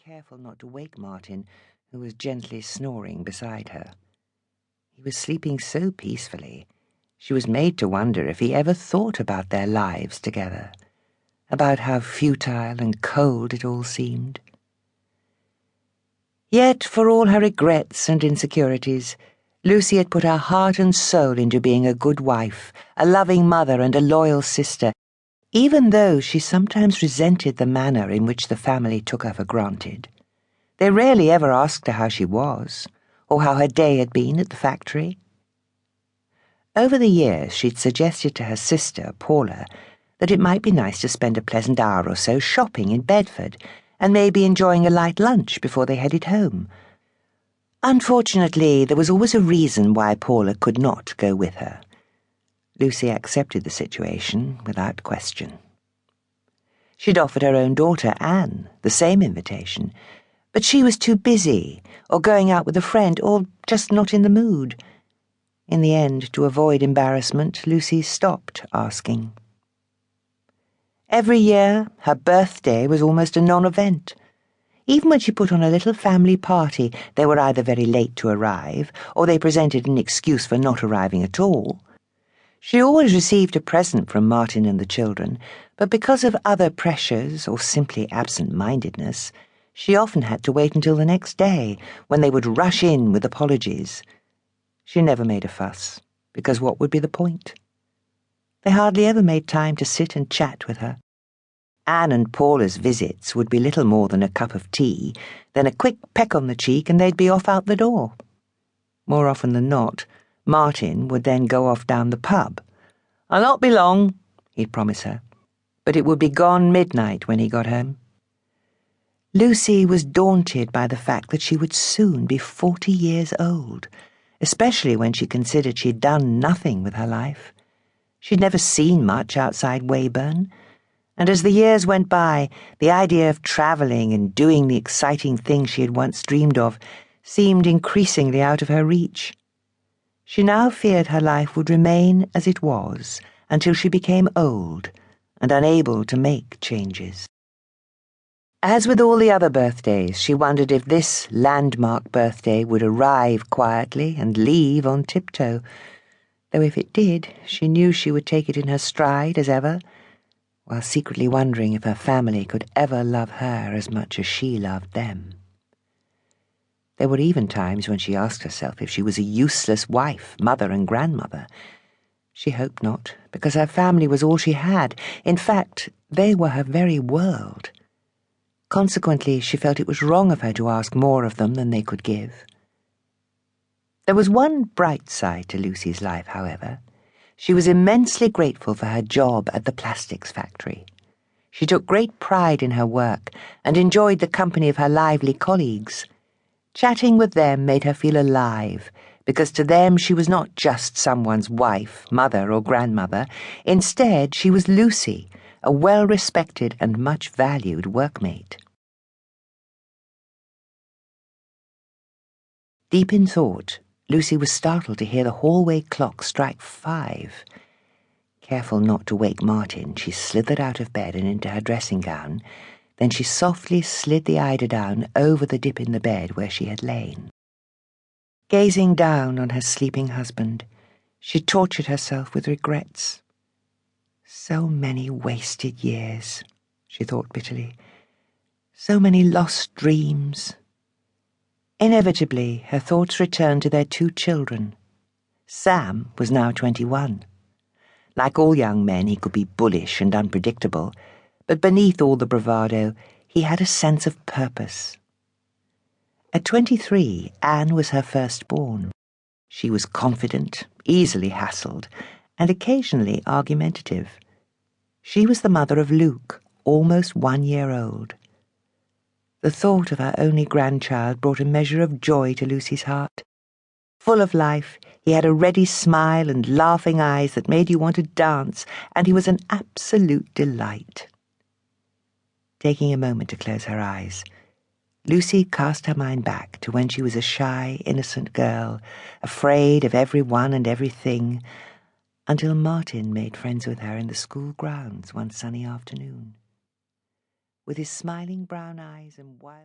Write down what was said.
careful not to wake Martin, who was gently snoring beside her. He was sleeping so peacefully, she was made to wonder if he ever thought about their lives together, about how futile and cold it all seemed. Yet, for all her regrets and insecurities, Lucy had put her heart and soul into being a good wife, a loving mother, and a loyal sister, even though she sometimes resented the manner in which the family took her for granted. They rarely ever asked her how she was, or how her day had been at the factory. Over the years, she'd suggested to her sister, Paula, that it might be nice to spend a pleasant hour or so shopping in Bedford, and maybe enjoying a light lunch before they headed home. Unfortunately, there was always a reason why Paula could not go with her. Lucy accepted the situation without question. She'd offered her own daughter, Anne, the same invitation, but she was too busy, or going out with a friend, or just not in the mood. In the end, to avoid embarrassment, Lucy stopped asking. Every year, her birthday was almost a non-event. Even when she put on a little family party, they were either very late to arrive, or they presented an excuse for not arriving at all. She always received a present from Martin and the children, but because of other pressures or simply absent-mindedness, she often had to wait until the next day, when they would rush in with apologies. She never made a fuss, because what would be the point? They hardly ever made time to sit and chat with her. Anne and Paula's visits would be little more than a cup of tea, then a quick peck on the cheek, and they'd be off out the door. More often than not, Martin would then go off down the pub. "I'll not be long," he'd promise her, but it would be gone midnight when he got home. Lucy was daunted by the fact that she would soon be 40 years old, especially when she considered she'd done nothing with her life. She'd never seen much outside Weyburn, and as the years went by, the idea of travelling and doing the exciting things she had once dreamed of seemed increasingly out of her reach. She now feared her life would remain as it was until she became old and unable to make changes. As with all the other birthdays, she wondered if this landmark birthday would arrive quietly and leave on tiptoe, though if it did, she knew she would take it in her stride as ever, while secretly wondering if her family could ever love her as much as she loved them. There were even times when she asked herself if she was a useless wife, mother, and grandmother. She hoped not, because her family was all she had. In fact, they were her very world. Consequently, she felt it was wrong of her to ask more of them than they could give. There was one bright side to Lucy's life, however. She was immensely grateful for her job at the plastics factory. She took great pride in her work and enjoyed the company of her lively colleagues. Chatting with them made her feel alive, because to them she was not just someone's wife, mother, or grandmother. Instead, she was Lucy, a well-respected and much-valued workmate. Deep in thought, Lucy was startled to hear the hallway clock strike 5. Careful not to wake Martin, she slithered out of bed and into her dressing gown. Then she softly slid the eiderdown over the dip in the bed where she had lain. Gazing down on her sleeping husband, she tortured herself with regrets. So many wasted years, she thought bitterly. So many lost dreams. Inevitably, her thoughts returned to their 2 children. Sam was now 21. Like all young men, he could be bullish and unpredictable, but beneath all the bravado, he had a sense of purpose. At 23, Anne was her firstborn. She was confident, easily hassled, and occasionally argumentative. She was the mother of Luke, almost 1 year old. The thought of her only grandchild brought a measure of joy to Lucy's heart. Full of life, he had a ready smile and laughing eyes that made you want to dance, and he was an absolute delight. Taking a moment to close her eyes, Lucy cast her mind back to when she was a shy, innocent girl, afraid of everyone and everything, until Martin made friends with her in the school grounds one sunny afternoon. With his smiling brown eyes and wild